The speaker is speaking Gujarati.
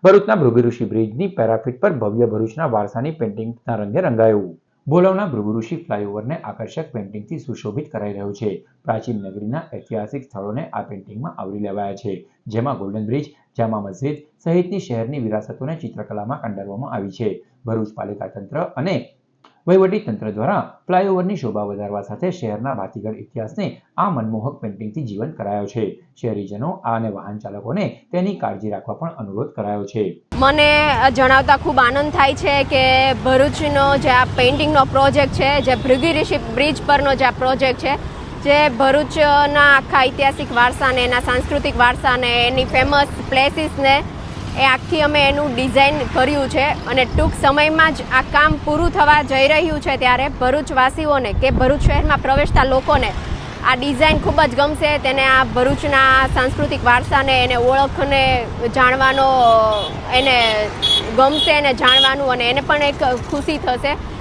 ભરૂચના ભૃગુઋષિ બ્રિજની પેરાફિટ પર ભવ્ય ભરૂચના વારસાની પેઇન્ટિંગના રંગે રંગાયું. ભોલાવના ભૃગુઋષિ ફ્લાયઓવરને આકર્ષક પેઇન્ટિંગથી સુશોભિત કરાઈ રહ્યો છે. પ્રાચીન નગરીના ઐતિહાસિક સ્થળોને આ પેઇન્ટિંગમાં આવરી લેવાયા છે, જેમાં ગોલ્ડન બ્રિજ, જામા મસ્જિદ સહિતની શહેરની વિરાસતોને ચિત્રકલામાં કંડારવામાં આવી છે. ભરૂચ પાલિકા તંત્ર અને વહીવટી તંત્ર દ્વારા ફ્લાયઓવરની શોભા વધારવા સાથે શહેરના ભાતીગળ ઇતિહાસને આ મનમોહક પેઇન્ટિંગથી જીવંત કરાયો છે. શહેરીજનો અને વાહન ચાલકોને તેની કાળજી રાખવા પણ અનુરોધ કરાયો છે. મને જણાવતા ખૂબ આનંદ થાય છે કે ભરૂચનો જે આ પેઇન્ટિંગનો પ્રોજેક્ટ છે, જે ભૃગુઋષિ બ્રિજ પરનો જે આ પ્રોજેક્ટ છે, જે ભરૂચના આખા ઐતિહાસિક વારસાને, એના સાંસ્કૃતિક વારસાને, એની ફેમસ પ્લેસીસને એ આખી અમે એનું ડિઝાઇન કર્યું છે અને ટૂંક સમયમાં જ આ કામ પૂરું થવા જઈ રહ્યું છે. ત્યારે ભરૂચવાસીઓને કે ભરૂચ શહેરમાં પ્રવેશતા લોકોને આ ડિઝાઇન ખૂબ જ ગમશે. તેને આ ભરૂચના સાંસ્કૃતિક વારસાને, એને ઓળખને જાણવાનો એને ગમશે, એને જાણવાનું, અને એને પણ એક ખુશી થશે.